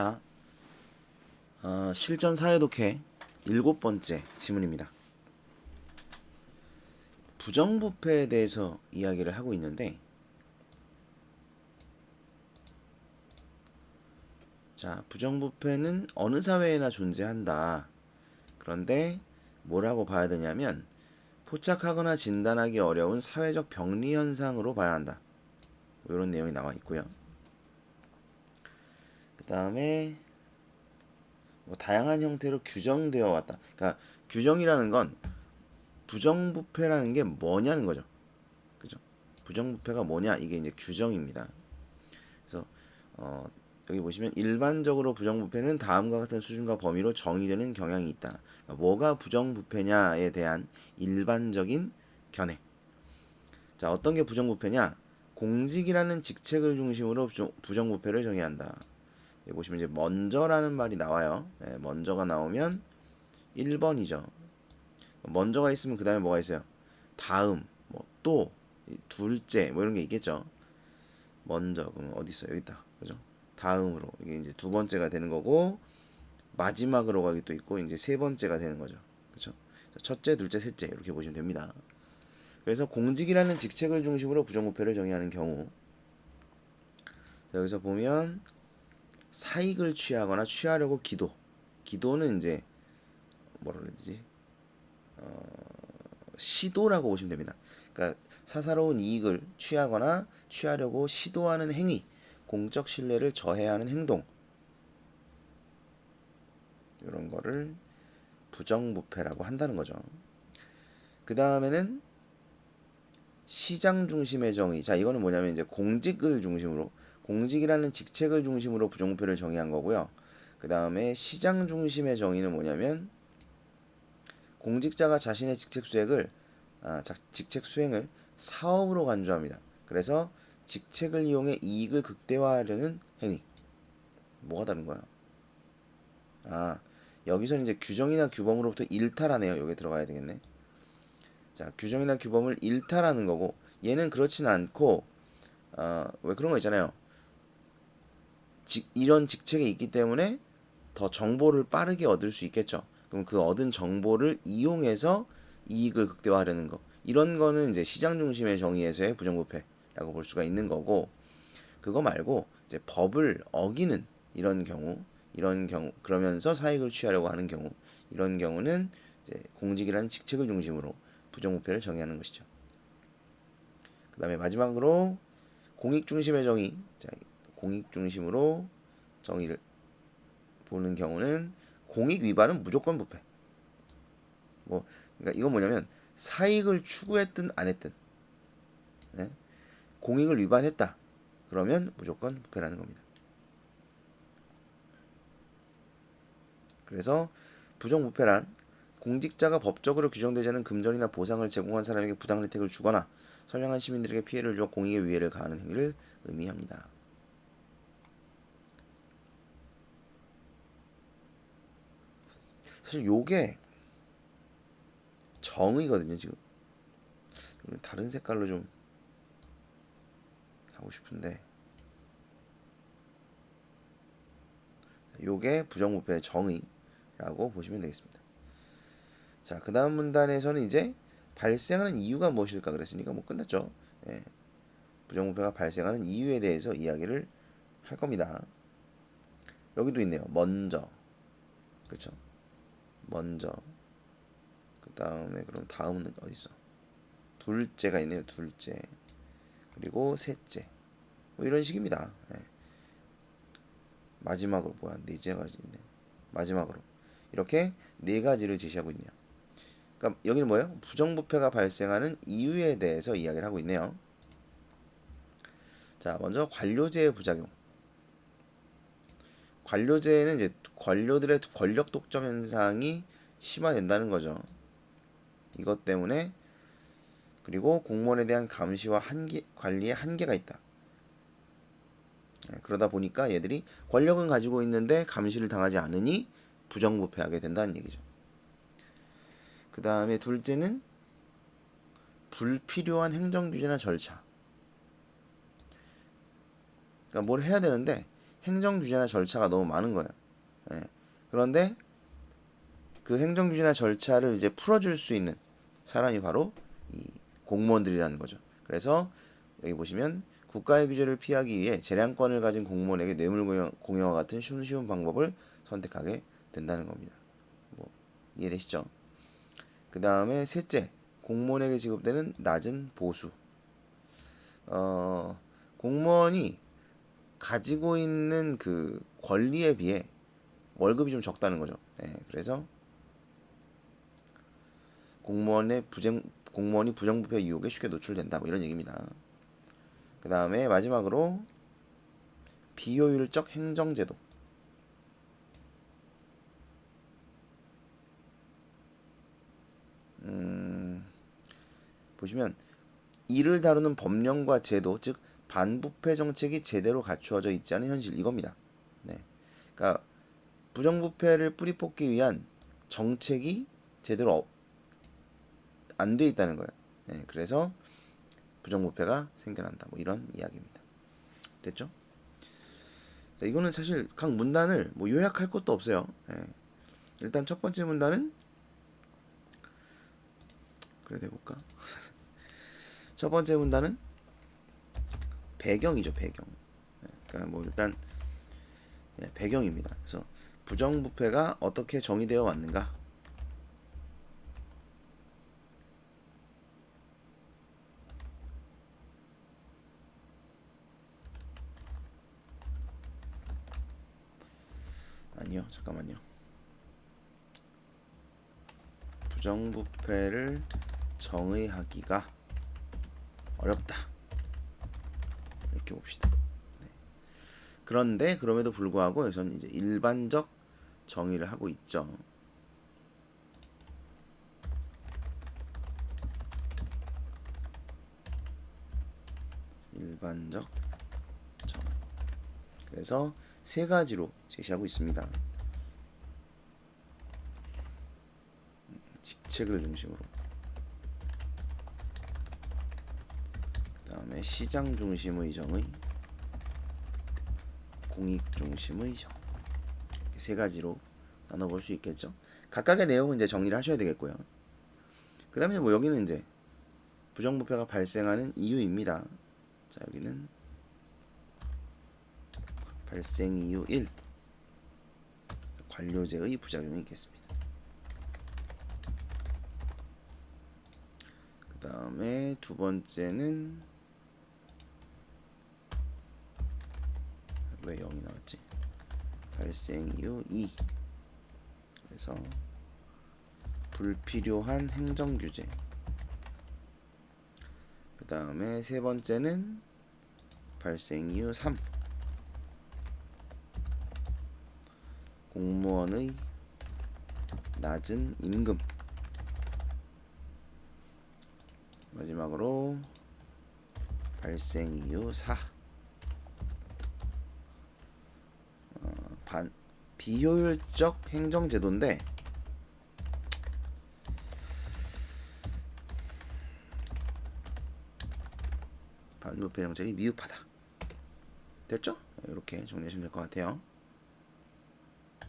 자, 실전 사회독해 7번째 지문입니다. 부정부패에 대해서 이야기를 하고 있는데, 자, 부정부패는 어느 사회에나 존재한다. 그런데 뭐라고 봐야 되냐면 포착하거나 진단하기 어려운 사회적 병리 현상으로 봐야 한다. 이런 내용이 나와 있고요. 그 다음에 다양한 형태로 규정되어 왔다. 그러니까 규정이라는 건 부정부패라는 게 뭐냐는 거죠. 그죠? 부정부패가 뭐냐? 이게 이제 규정입니다. 그래서 여기 보시면 일반적으로 부정부패는 다음과 같은 수준과 범위로 정의되는 경향이 있다. 그러니까 뭐가 부정부패냐에 대한 일반적인 견해. 자, 어떤 게 부정부패냐? 공직이라는 직책을 중심으로 부정부패를 정의한다. 여기 보시면 이제 먼저라는 말이 나와요. 네, 먼저가 나오면 1번이죠. 먼저가 있으면 그 다음에 뭐가 있어요? 다음, 뭐 또, 둘째, 뭐 이런 게 있겠죠. 먼저, 그럼 어디 있어요? 여기 있다. 그죠? 다음으로 이게 이제 두 번째가 되는 거고, 마지막으로 가기 또 있고, 이제 세 번째가 되는 거죠. 그렇죠? 첫째, 둘째, 셋째 이렇게 보시면 됩니다. 그래서 공직이라는 직책을 중심으로 부정부패를 정의하는 경우, 여기서 보면 사익을 취하거나 취하려고 기도는 이제 뭐라 그래야 되지? 시도라고 보시면 됩니다. 그러니까 사사로운 이익을 취하거나 취하려고 시도하는 행위, 공적 신뢰를 저해하는 행동, 이런 거를 부정부패라고 한다는 거죠. 그 다음에는 시장 중심의 정의. 자, 이거는 뭐냐면 이제 공직을 중심으로, 공직이라는 직책을 중심으로 부정부패를 정의한 거고요. 그 다음에 시장 중심의 정의는 뭐냐면 공직자가 자신의 직책 수행을 사업으로 간주합니다. 그래서 직책을 이용해 이익을 극대화하려는 행위. 뭐가 다른 거야? 여기서는 이제 규정이나 규범으로부터 일탈하네요. 여기 들어가야 되겠네. 자, 규정이나 규범을 일탈하는 거고, 얘는 그렇진 않고, 왜 그런 거 있잖아요. 이런 직책이 있기 때문에 더 정보를 빠르게 얻을 수 있겠죠. 그럼 그 얻은 정보를 이용해서 이익을 극대화하려는 거. 이런 거는 이제 시장 중심의 정의에서의 부정부패라고 볼 수가 있는 거고, 그거 말고 이제 법을 어기는 이런 경우, 그러면서 사익을 취하려고 하는 경우, 이런 경우는 이제 공직이라는 직책을 중심으로 부정부패를 정의하는 것이죠. 그 다음에 마지막으로 공익 중심의 정의. 자, 공익 중심으로 정의를 보는 경우는 공익 위반은 무조건 부패. 그러니까 이건 뭐냐면 사익을 추구했든 안 했든, 네? 공익을 위반했다. 그러면 무조건 부패라는 겁니다. 그래서 부정부패란 공직자가 법적으로 규정되지 않은 금전이나 보상을 제공한 사람에게 부당 혜택을 주거나 선량한 시민들에게 피해를 주어 공익에 위해를 가하는 행위를 의미합니다. 사실 요게 정의거든요. 지금 다른 색깔로 좀 하고 싶은데, 요게 부정부패의 정의라고 보시면 되겠습니다. 자, 그 다음 문단에서는 이제 발생하는 이유가 무엇일까 그랬으니까 뭐 끝났죠. 예, 부정부패가 발생하는 이유에 대해서 이야기를 할 겁니다. 여기도 있네요. 먼저, 그쵸? 먼저. 그 다음에 그럼 다음은 어디 있어? 둘째가 있네요. 둘째. 그리고 셋째. 뭐 이런 식입니다. 예. 마지막으로 뭐야? 네 가지 있네. 마지막으로 이렇게 네 가지를 제시하고 있네요. 그러니까 여기는 뭐예요? 부정부패가 발생하는 이유에 대해서 이야기를 하고 있네요. 자, 먼저 관료제의 부작용. 관료제는 이제 관료들의 권력 독점 현상이 심화된다는 거죠. 이것 때문에, 그리고 공무원에 대한 감시와 관리에 한계가 있다. 그러다 보니까 얘들이 권력은 가지고 있는데 감시를 당하지 않으니 부정부패하게 된다는 얘기죠. 그 다음에 둘째는 불필요한 행정규제나 절차. 그러니까 뭘 해야 되는데 행정 규제나 절차가 너무 많은 거예요. 예. 그런데 그 행정 규제나 절차를 이제 풀어줄 수 있는 사람이 바로 이 공무원들이라는 거죠. 그래서 여기 보시면 국가의 규제를 피하기 위해 재량권을 가진 공무원에게 뇌물 공여와 같은 쉬운 방법을 선택하게 된다는 겁니다. 뭐 이해되시죠? 그 다음에 셋째, 공무원에게 지급되는 낮은 보수. 공무원이 가지고 있는 그 권리에 비해 월급이 좀 적다는 거죠. 예, 그래서 공무원이 부정부패 유혹에 쉽게 노출된다. 뭐 이런 얘기입니다. 그 다음에 마지막으로 비효율적 행정제도. 보시면 이를 다루는 법령과 제도, 즉 반부패 정책이 제대로 갖추어져 있지 않은 현실 이겁니다. 네, 그러니까 부정부패를 뿌리 뽑기 위한 정책이 제대로 안 돼 있다는 거예요. 네, 그래서 부정부패가 생겨난다. 뭐 이런 이야기입니다. 됐죠? 자, 이거는 사실 각 문단을 뭐 요약할 것도 없어요. 네. 일단 첫 번째 문단은 그래도 해볼까? 첫 번째 문단은 배경이죠, 배경. 그러니까 뭐 일단 배경입니다. 그래서 부정부패가 어떻게 정의되어 왔는가? 아니요, 잠깐만요. 부정부패를 정의하기가 어렵다. 이렇게 봅시다. 네. 그런데 그럼에도 불구하고 저는 이제 일반적 정의를 하고 있죠. 일반적 정의. 그래서 세 가지로 제시하고 있습니다. 직책을 중심으로. 그 다음에 시장 중심의 정의, 공익 중심의 정의. 이렇게 세 가지로 나눠볼 수 있겠죠. 각각의 내용은 이제 정리를 하셔야 되겠고요. 그 다음에 뭐 여기는 이제 부정부패가 발생하는 이유입니다. 자, 여기는 발생 이유 1. 관료제의 부작용이 있겠습니다. 그 다음에 두 번째는 왜 0이 나왔지? 발생 이유 2. 그래서 불필요한 행정규제. 그 다음에 세 번째는 발생 이유 3. 공무원의 낮은 임금. 마지막으로 발생 이유 4. 비효율적 행정제도인데 반부패 정책이 미흡하다. 됐죠? 이렇게 정리하시면 될 것 같아요.